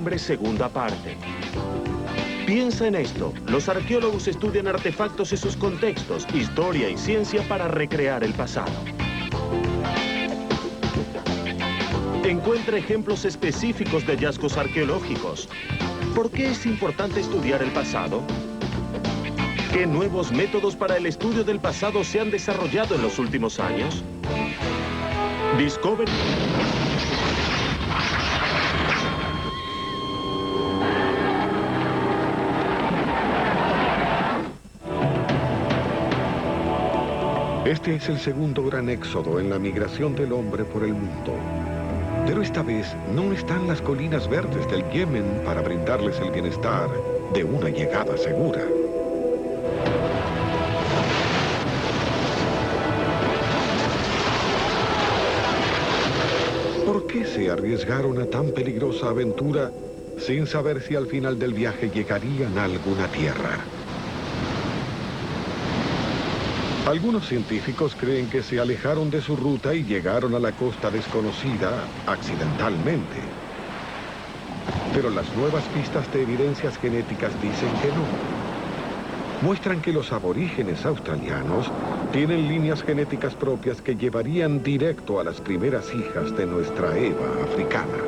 hombre, segunda parte. Piensa en esto. Los arqueólogos estudian artefactos y sus contextos, historia y ciencia para recrear el pasado. Encuentra ejemplos específicos de hallazgos arqueológicos. ¿Por qué es importante estudiar el pasado? ¿Qué nuevos métodos para el estudio del pasado se han desarrollado en los últimos años? Discovery. Este es el segundo gran éxodo en la migración del hombre por el mundo. Pero esta vez no están las colinas verdes del Yemen para brindarles el bienestar de una llegada segura. ¿Por qué se arriesgaron a tan peligrosa aventura sin saber si al final del viaje llegarían a alguna tierra? Algunos científicos creen que se alejaron de su ruta y llegaron a la costa desconocida accidentalmente. Pero las nuevas pistas de evidencias genéticas dicen que no. Muestran que los aborígenes australianos tienen líneas genéticas propias que llevarían directo a las primeras hijas de nuestra Eva africana.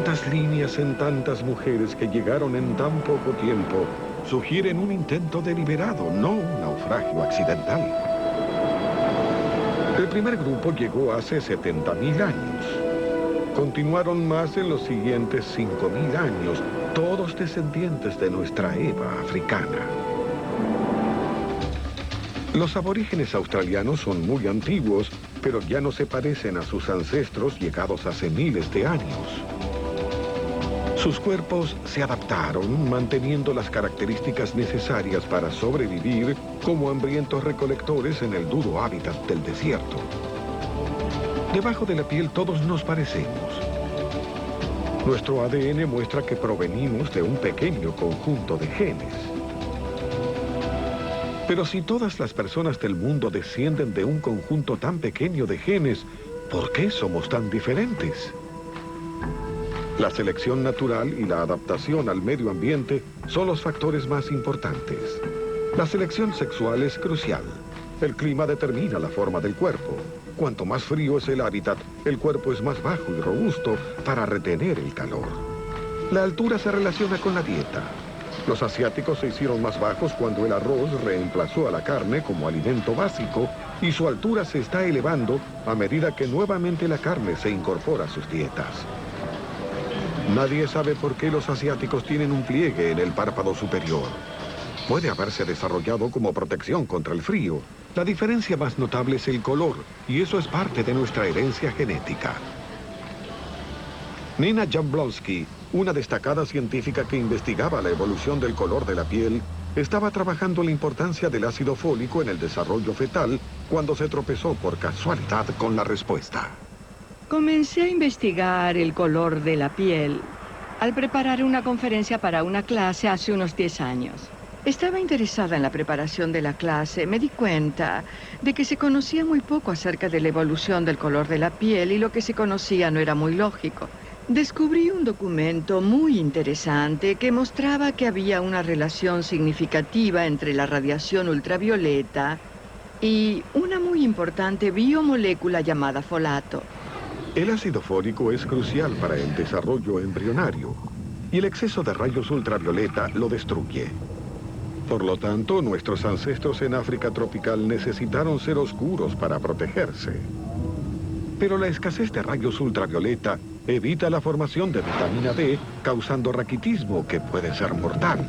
Tantas líneas en tantas mujeres que llegaron en tan poco tiempo sugieren un intento deliberado, no un naufragio accidental. El primer grupo llegó hace 70.000 años. Continuaron más en los siguientes 5.000 años, todos descendientes de nuestra Eva africana. Los aborígenes australianos son muy antiguos, pero ya no se parecen a sus ancestros llegados hace miles de años. Sus cuerpos se adaptaron, manteniendo las características necesarias para sobrevivir como hambrientos recolectores en el duro hábitat del desierto. Debajo de la piel todos nos parecemos. Nuestro ADN muestra que provenimos de un pequeño conjunto de genes. Pero si todas las personas del mundo descienden de un conjunto tan pequeño de genes, ¿por qué somos tan diferentes? La selección natural y la adaptación al medio ambiente son los factores más importantes. La selección sexual es crucial. El clima determina la forma del cuerpo. Cuanto más frío es el hábitat, el cuerpo es más bajo y robusto para retener el calor. La altura se relaciona con la dieta. Los asiáticos se hicieron más bajos cuando el arroz reemplazó a la carne como alimento básico y su altura se está elevando a medida que nuevamente la carne se incorpora a sus dietas. Nadie sabe por qué los asiáticos tienen un pliegue en el párpado superior. Puede haberse desarrollado como protección contra el frío. La diferencia más notable es el color, y eso es parte de nuestra herencia genética. Nina Jablonski, una destacada científica que investigaba la evolución del color de la piel, estaba trabajando la importancia del ácido fólico en el desarrollo fetal cuando se tropezó por casualidad con la respuesta. Comencé a investigar el color de la piel al preparar una conferencia para una clase hace unos 10 años. Estaba interesada en la preparación de la clase. Me di cuenta de que se conocía muy poco acerca de la evolución del color de la piel y lo que se conocía no era muy lógico. Descubrí un documento muy interesante que mostraba que había una relación significativa entre la radiación ultravioleta y una muy importante biomolécula llamada folato. El ácido fólico es crucial para el desarrollo embrionario y el exceso de rayos ultravioleta lo destruye. Por lo tanto, nuestros ancestros en África tropical necesitaron ser oscuros para protegerse. Pero la escasez de rayos ultravioleta evita la formación de vitamina D, causando raquitismo que puede ser mortal.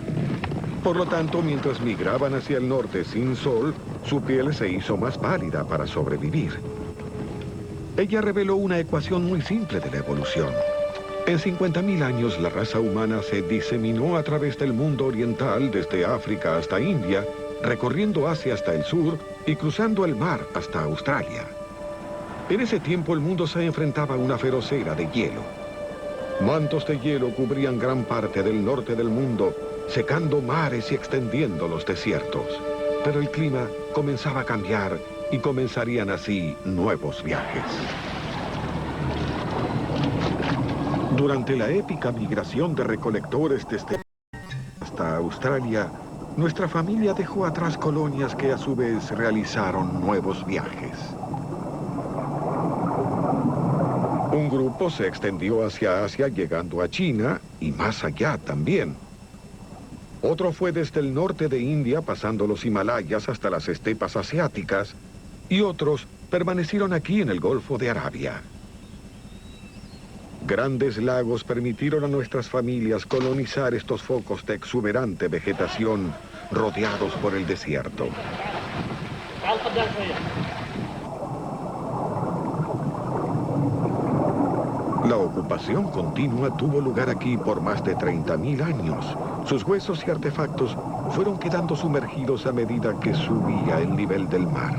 Por lo tanto, mientras migraban hacia el norte sin sol, su piel se hizo más pálida para sobrevivir. Ella reveló una ecuación muy simple de la evolución. En 50.000 años, la raza humana se diseminó a través del mundo oriental, desde África hasta India, recorriendo Asia hasta el sur y cruzando el mar hasta Australia. En ese tiempo, el mundo se enfrentaba a una feroz era de hielo. Mantos de hielo cubrían gran parte del norte del mundo, secando mares y extendiendo los desiertos. Pero el clima comenzaba a cambiar y comenzarían así nuevos viajes. Durante la épica migración de recolectores desde hasta Australia, nuestra familia dejó atrás colonias que a su vez realizaron nuevos viajes. Un grupo se extendió hacia Asia, llegando a China y más allá también. Otro fue desde el norte de India, pasando los Himalayas hasta las estepas asiáticas, y otros permanecieron aquí en el Golfo de Arabia. Grandes lagos permitieron a nuestras familias colonizar estos focos de exuberante vegetación rodeados por el desierto. La ocupación continua tuvo lugar aquí por más de 30.000 años. Sus huesos y artefactos fueron quedando sumergidos a medida que subía el nivel del mar.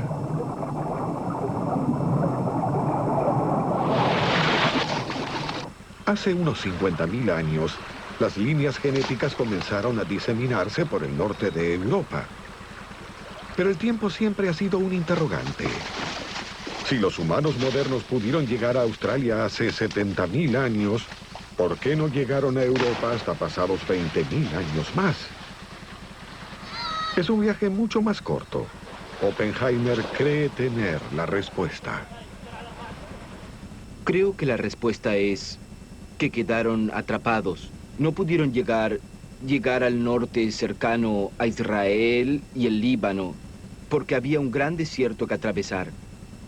Hace unos 50.000 años, las líneas genéticas comenzaron a diseminarse por el norte de Europa. Pero el tiempo siempre ha sido un interrogante. Si los humanos modernos pudieron llegar a Australia hace 70.000 años, ¿por qué no llegaron a Europa hasta pasados 20.000 años más? Es un viaje mucho más corto. Oppenheimer cree tener la respuesta. Creo que la respuesta es que quedaron atrapados. No pudieron llegar al norte cercano a Israel y el Líbano, porque había un gran desierto que atravesar.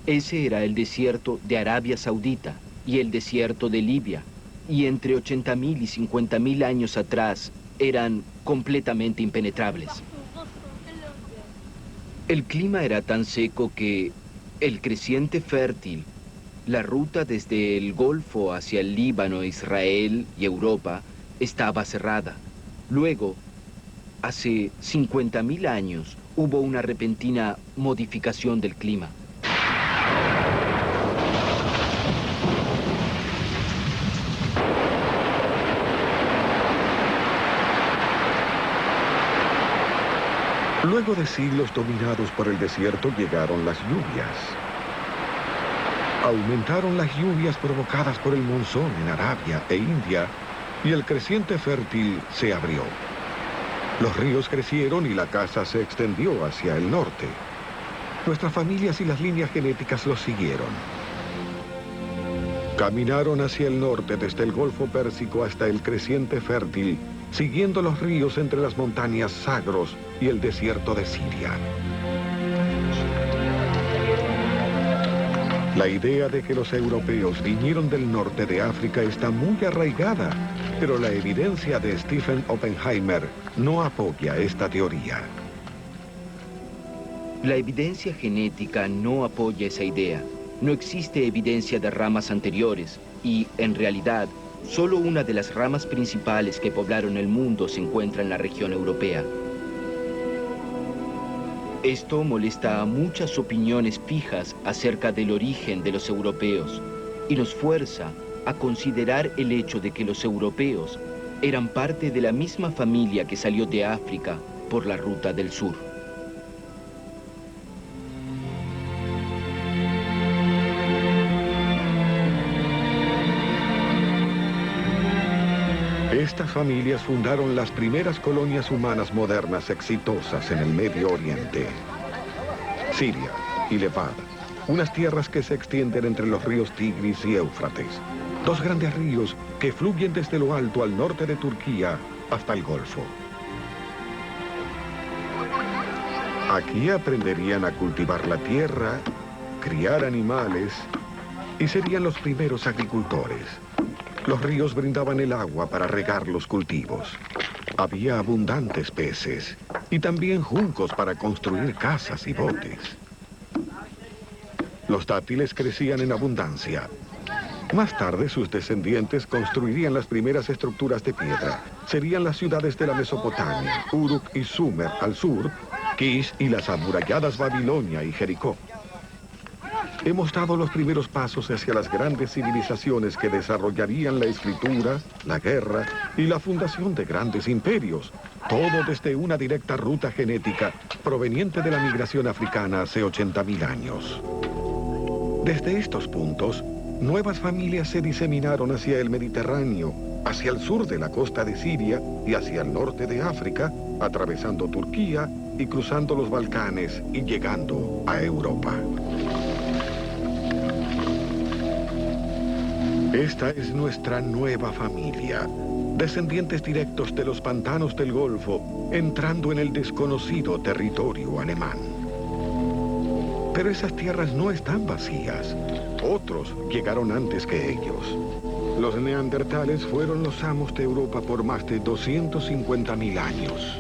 Ese era el desierto de Arabia Saudita y el desierto de Libia. Y entre 80.000 y 50.000 años atrás eran completamente impenetrables. El clima era tan seco que el creciente fértil, la ruta desde el Golfo hacia el Líbano, Israel y Europa, estaba cerrada. Luego, hace 50.000 años, hubo una repentina modificación del clima. Luego de siglos dominados por el desierto, llegaron las lluvias. Aumentaron las lluvias provocadas por el monzón en Arabia e India, y el creciente fértil se abrió. Los ríos crecieron y la casa se extendió hacia el norte. Nuestras familias y las líneas genéticas los siguieron. Caminaron hacia el norte desde el Golfo Pérsico hasta el creciente fértil, siguiendo los ríos entre las montañas Zagros y el desierto de Siria. La idea de que los europeos vinieron del norte de África está muy arraigada, pero la evidencia de Stephen Oppenheimer no apoya esta teoría. La evidencia genética no apoya esa idea. No existe evidencia de ramas anteriores y, en realidad, solo una de las ramas principales que poblaron el mundo se encuentra en la región europea. Esto molesta a muchas opiniones fijas acerca del origen de los europeos y nos fuerza a considerar el hecho de que los europeos eran parte de la misma familia que salió de África por la ruta del sur. Estas familias fundaron las primeras colonias humanas modernas exitosas en el Medio Oriente. Siria y Levant, unas tierras que se extienden entre los ríos Tigris y Éufrates, dos grandes ríos que fluyen desde lo alto al norte de Turquía hasta el Golfo. Aquí aprenderían a cultivar la tierra, criar animales y serían los primeros agricultores. Los ríos brindaban el agua para regar los cultivos. Había abundantes peces y también juncos para construir casas y botes. Los dátiles crecían en abundancia. Más tarde, sus descendientes construirían las primeras estructuras de piedra. Serían las ciudades de la Mesopotamia, Uruk y Sumer al sur, Kish y las amuralladas Babilonia y Jericó. hemos dado los primeros pasos hacia las grandes civilizaciones que desarrollarían la escritura, la guerra y la fundación de grandes imperios. Todo desde una directa ruta genética proveniente de la migración africana hace 80.000 años. Desde estos puntos, nuevas familias se diseminaron hacia el Mediterráneo, hacia el sur de la costa de Siria y hacia el norte de África, atravesando Turquía y cruzando los Balcanes y llegando a Europa. Esta es nuestra nueva familia, descendientes directos de los pantanos del Golfo, entrando en el desconocido territorio alemán. Pero esas tierras no están vacías. Otros llegaron antes que ellos. Los neandertales fueron los amos de Europa por más de 250.000 años.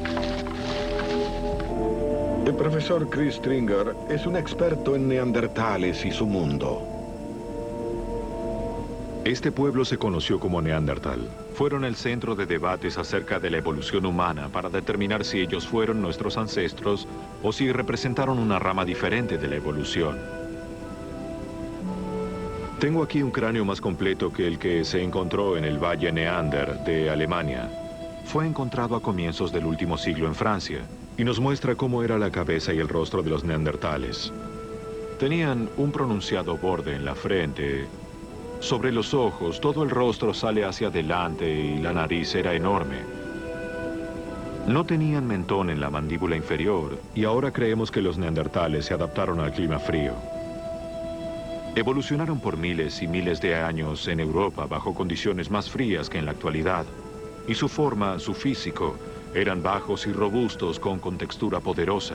El profesor Chris Stringer es un experto en neandertales y su mundo. Este pueblo se conoció como Neandertal. Fueron el centro de debates acerca de la evolución humana para determinar si ellos fueron nuestros ancestros o si representaron una rama diferente de la evolución. Tengo aquí un cráneo más completo que el que se encontró en el Valle Neander de Alemania. Fue encontrado a comienzos del último siglo en Francia y nos muestra cómo era la cabeza y el rostro de los neandertales. Tenían un pronunciado borde en la frente. Sobre los ojos, todo el rostro sale hacia adelante y la nariz era enorme. No tenían mentón en la mandíbula inferior y ahora creemos que los neandertales se adaptaron al clima frío. Evolucionaron por miles y miles de años en Europa bajo condiciones más frías que en la actualidad. Y su forma, su físico, eran bajos y robustos con contextura poderosa.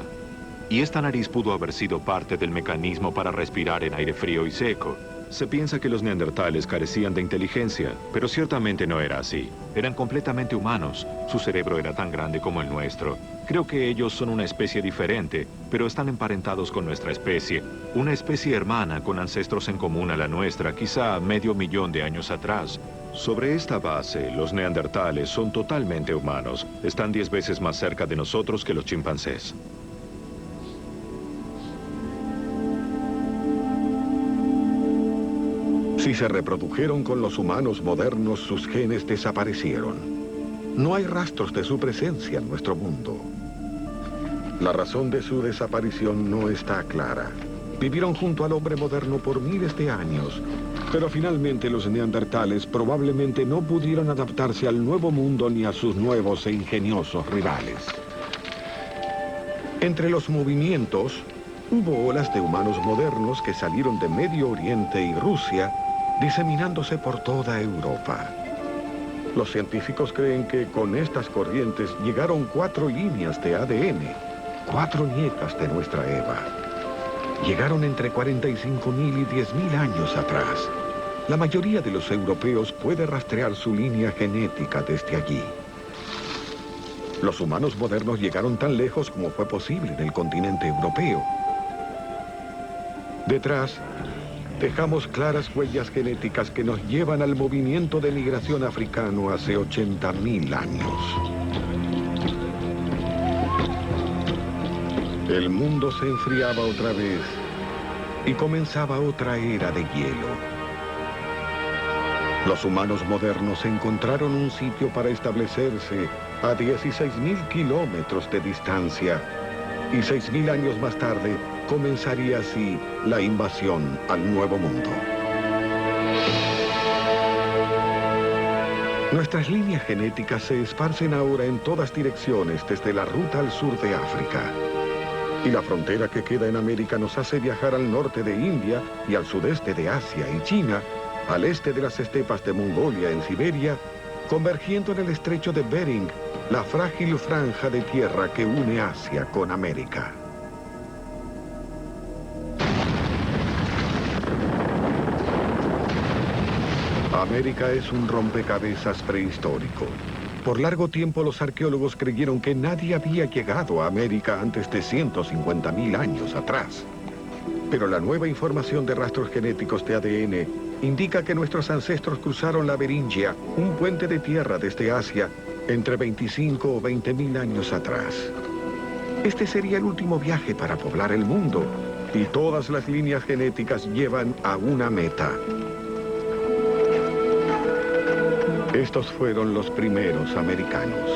Y esta nariz pudo haber sido parte del mecanismo para respirar en aire frío y seco. Se piensa que los neandertales carecían de inteligencia, pero ciertamente no era así. Eran completamente humanos. Su cerebro era tan grande como el nuestro. Creo que ellos son una especie diferente, pero están emparentados con nuestra especie. Una especie hermana con ancestros en común a la nuestra, quizá 500.000 de años atrás. Sobre esta base, los neandertales son totalmente humanos. Están 10 veces más cerca de nosotros que los chimpancés. Si se reprodujeron con los humanos modernos, sus genes desaparecieron. No hay rastros de su presencia en nuestro mundo. La razón de su desaparición no está clara. Vivieron junto al hombre moderno por miles de años, pero finalmente los neandertales probablemente no pudieron adaptarse al nuevo mundo ni a sus nuevos e ingeniosos rivales. Entre los movimientos, hubo olas de humanos modernos que salieron de Medio Oriente y Rusia, diseminándose por toda Europa. Los científicos creen que con estas corrientes llegaron 4 líneas de ADN, 4 nietas de nuestra Eva. Llegaron entre 45.000 y 10.000 años atrás. La mayoría de los europeos puede rastrear su línea genética desde allí. Los humanos modernos llegaron tan lejos como fue posible en el continente europeo. Detrás, dejamos claras huellas genéticas que nos llevan al movimiento de migración africano hace 80.000 años. El mundo se enfriaba otra vez y comenzaba otra era de hielo. Los humanos modernos encontraron un sitio para establecerse a 16.000 kilómetros de distancia y 6.000 años más tarde comenzaría así la invasión al Nuevo Mundo. Nuestras líneas genéticas se esparcen ahora en todas direcciones desde la ruta al sur de África. Y la frontera que queda en América nos hace viajar al norte de India y al sudeste de Asia y China, al este de las estepas de Mongolia en Siberia, convergiendo en el estrecho de Bering, la frágil franja de tierra que une Asia con América. América es un rompecabezas prehistórico. Por largo tiempo los arqueólogos creyeron que nadie había llegado a América antes de 150.000 años atrás. Pero la nueva información de rastros genéticos de ADN indica que nuestros ancestros cruzaron la Beringia, un puente de tierra desde Asia, entre 25 o 20.000 años atrás. Este sería el último viaje para poblar el mundo, Y todas las líneas genéticas llevan a una meta. Estos fueron los primeros americanos.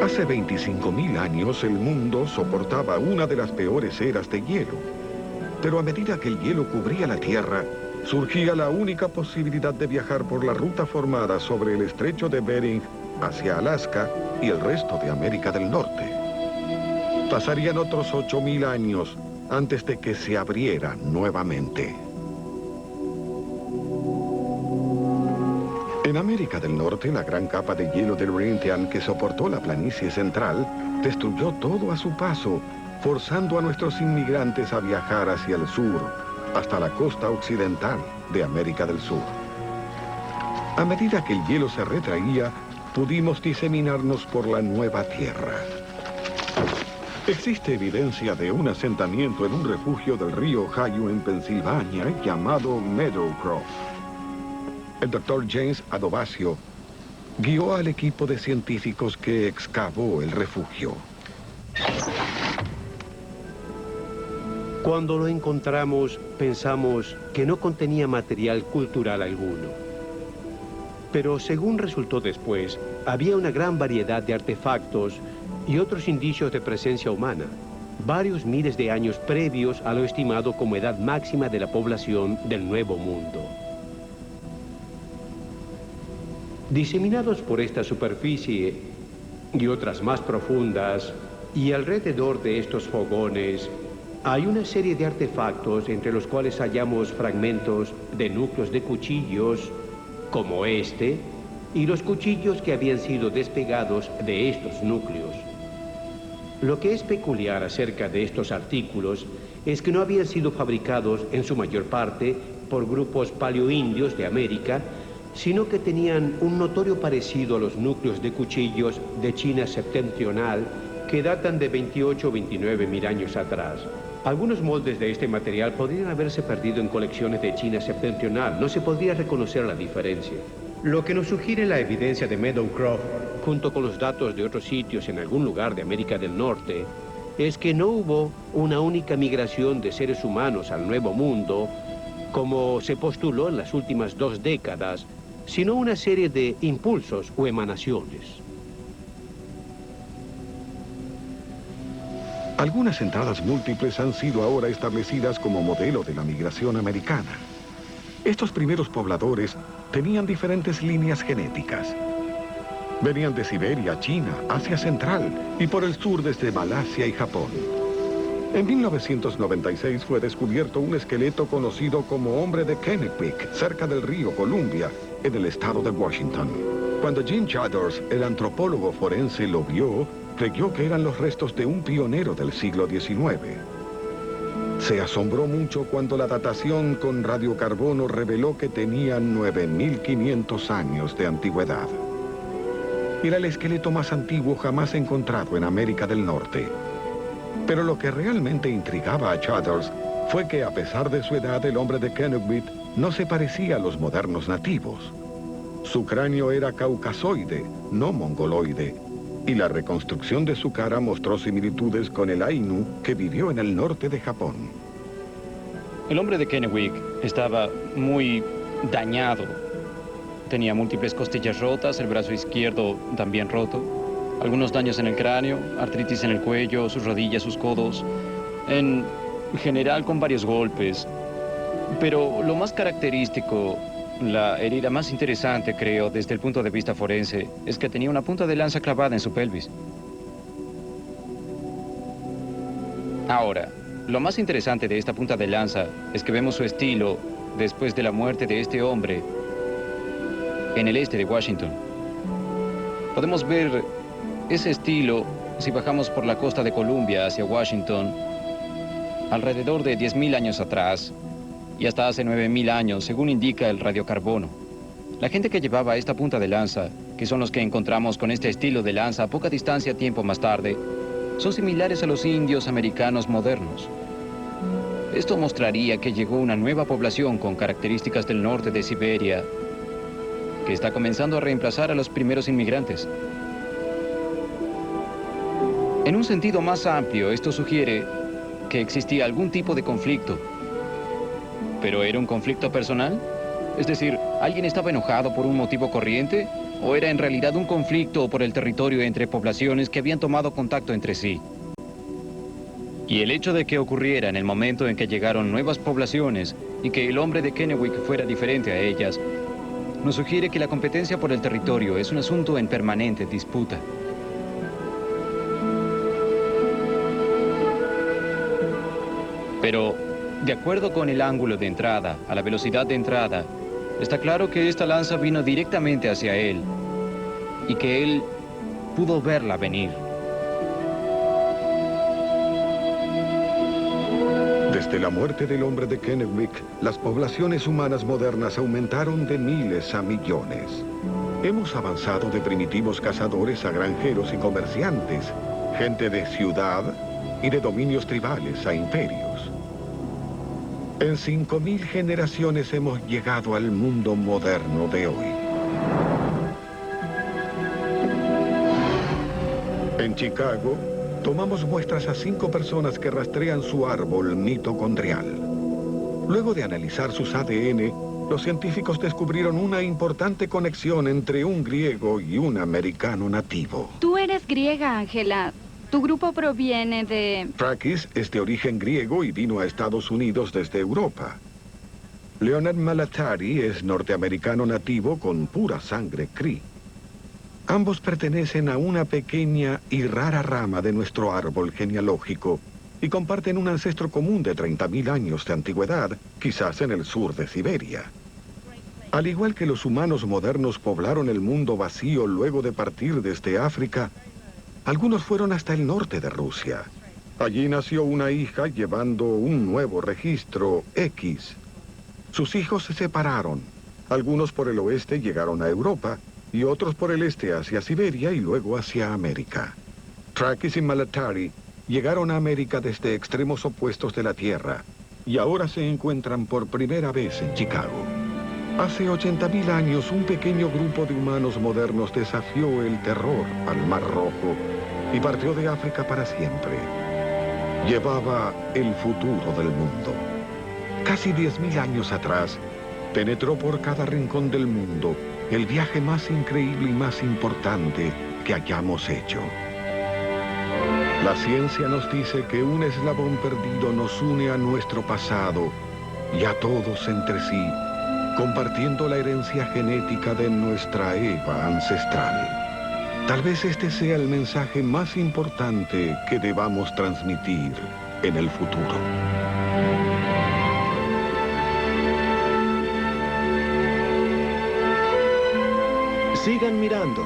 Hace 25.000 años el mundo soportaba una de las peores eras de hielo. Pero a medida que el hielo cubría la Tierra, surgía la única posibilidad de viajar por la ruta formada sobre el estrecho de Bering hacia Alaska y el resto de América del Norte. Pasarían otros 8.000 años antes de que se abriera nuevamente. En América del Norte, la gran capa de hielo del Laurentian que soportó la planicie central destruyó todo a su paso, forzando a nuestros inmigrantes a viajar hacia el sur, hasta la costa occidental de América del Sur. A medida que el hielo se retraía, pudimos diseminarnos por la nueva tierra. Existe evidencia de un asentamiento en un refugio del río Ohio en Pensilvania llamado Meadowcroft. El Dr. James Adovasio guió al equipo de científicos que excavó el refugio. Cuando lo encontramos, pensamos que no contenía material cultural alguno. Pero según resultó después, había una gran variedad de artefactos y otros indicios de presencia humana, varios miles de años previos a lo estimado como edad máxima de la población del Nuevo Mundo. Diseminados por esta superficie y otras más profundas, y alrededor de estos fogones, hay una serie de artefactos entre los cuales hallamos fragmentos de núcleos de cuchillos, como este, y los cuchillos que habían sido despegados de estos núcleos. Lo que es peculiar acerca de estos artículos es que no habían sido fabricados en su mayor parte por grupos paleoindios de América, sino que tenían un notorio parecido a los núcleos de cuchillos de China septentrional que datan de 28 o 29 mil años atrás. Algunos moldes de este material podrían haberse perdido en colecciones de China septentrional. No se podría reconocer la diferencia. Lo que nos sugiere la evidencia de Meadowcroft, junto con los datos de otros sitios en algún lugar de América del Norte, es que no hubo una única migración de seres humanos al Nuevo Mundo, como se postuló en las últimas 2 décadas, sino una serie de impulsos o emanaciones. Algunas entradas múltiples han sido ahora establecidas como modelo de la migración americana. Estos primeros pobladores tenían diferentes líneas genéticas. Venían de Siberia, China, Asia Central y por el sur desde Malasia y Japón. En 1996 fue descubierto un esqueleto conocido como Hombre de Kennewick, cerca del río Columbia, en el estado de Washington. Cuando Jim Childers, el antropólogo forense, lo vio, creyó que eran los restos de un pionero del siglo XIX. Se asombró mucho cuando la datación con radiocarbono reveló que tenían 9.500 años de antigüedad. Era el esqueleto más antiguo jamás encontrado en América del Norte. Pero lo que realmente intrigaba a Childers fue que, a pesar de su edad, el hombre de Kennewick no se parecía a los modernos nativos. Su cráneo era caucasoide, no mongoloide, y la reconstrucción de su cara mostró similitudes con el Ainu que vivió en el norte de Japón. El hombre de Kennewick estaba muy dañado. Tenía múltiples costillas rotas, el brazo izquierdo también roto, algunos daños en el cráneo, artritis en el cuello, sus rodillas, sus codos, en general con varios golpes. Pero lo más característico, la herida más interesante, creo, desde el punto de vista forense, es que tenía una punta de lanza clavada en su pelvis. Ahora, lo más interesante de esta punta de lanza es que vemos su estilo después de la muerte de este hombre en el este de Washington. Podemos ver ese estilo si bajamos por la costa de Columbia hacia Washington, alrededor de 10.000 años atrás, y hasta hace 9.000 años, según indica el radiocarbono. La gente que llevaba esta punta de lanza, que son los que encontramos con este estilo de lanza a poca distancia tiempo más tarde, son similares a los indios americanos modernos. Esto mostraría que llegó una nueva población con características del norte de Siberia que está comenzando a reemplazar a los primeros inmigrantes. En un sentido más amplio, esto sugiere que existía algún tipo de conflicto. ¿Pero era un conflicto personal? Es decir, ¿alguien estaba enojado por un motivo corriente? ¿O era en realidad un conflicto por el territorio entre poblaciones que habían tomado contacto entre sí? Y el hecho de que ocurriera en el momento en que llegaron nuevas poblaciones y que el hombre de Kennewick fuera diferente a ellas, nos sugiere que la competencia por el territorio es un asunto en permanente disputa. Pero, de acuerdo con el ángulo de entrada, a la velocidad de entrada, está claro que esta lanza vino directamente hacia él y que él pudo verla venir. Desde la muerte del hombre de Kennewick, las poblaciones humanas modernas aumentaron de miles a millones. Hemos avanzado de primitivos cazadores a granjeros y comerciantes, gente de ciudad y de dominios tribales a imperios. En 5000 generaciones hemos llegado al mundo moderno de hoy. En Chicago, tomamos muestras a 5 personas que rastrean su árbol mitocondrial. Luego de analizar sus ADN, los científicos descubrieron una importante conexión entre un griego y un americano nativo. Tú eres griega, Ángela. Tu grupo proviene de... Thrakis es de origen griego y vino a Estados Unidos desde Europa. Leonard Malatari es norteamericano nativo con pura sangre Cree. Ambos pertenecen a una pequeña y rara rama de nuestro árbol genealógico y comparten un ancestro común de 30.000 años de antigüedad, quizás en el sur de Siberia. Al igual que los humanos modernos poblaron el mundo vacío luego de partir desde África, algunos fueron hasta el norte de Rusia. Allí nació una hija llevando un nuevo registro X. Sus hijos se separaron. Algunos por el oeste llegaron a Europa y otros por el este hacia Siberia y luego hacia América. Thrakis y Malatari llegaron a América desde extremos opuestos de la Tierra y ahora se encuentran por primera vez en Chicago. Hace 80.000 años, un pequeño grupo de humanos modernos desafió el terror al Mar Rojo y partió de África para siempre. Llevaba el futuro del mundo. Casi 10.000 años atrás, penetró por cada rincón del mundo el viaje más increíble y más importante que hayamos hecho. La ciencia nos dice que un eslabón perdido nos une a nuestro pasado y a todos entre sí, compartiendo la herencia genética de nuestra Eva ancestral. Tal vez este sea el mensaje más importante que debamos transmitir en el futuro. Sigan mirando.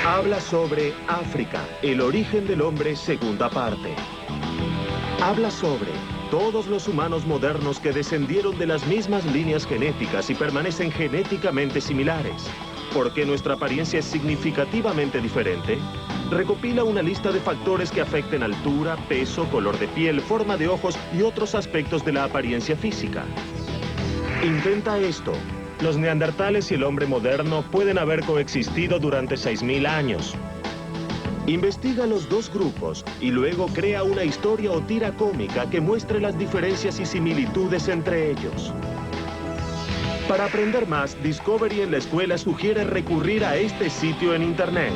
Habla sobre África, el origen del hombre, segunda parte. Habla sobre todos los humanos modernos que descendieron de las mismas líneas genéticas y permanecen genéticamente similares. ¿Por qué nuestra apariencia es significativamente diferente? Recopila una lista de factores que afecten altura, peso, color de piel, forma de ojos y otros aspectos de la apariencia física. Intenta esto. Los neandertales y el hombre moderno pueden haber coexistido durante 6.000 años. Investiga los dos grupos y luego crea una historia o tira cómica que muestre las diferencias y similitudes entre ellos. Para aprender más, Discovery en la escuela sugiere recurrir a este sitio en Internet.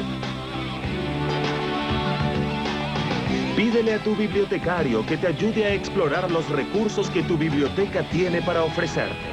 Pídele a tu bibliotecario que te ayude a explorar los recursos que tu biblioteca tiene para ofrecerte.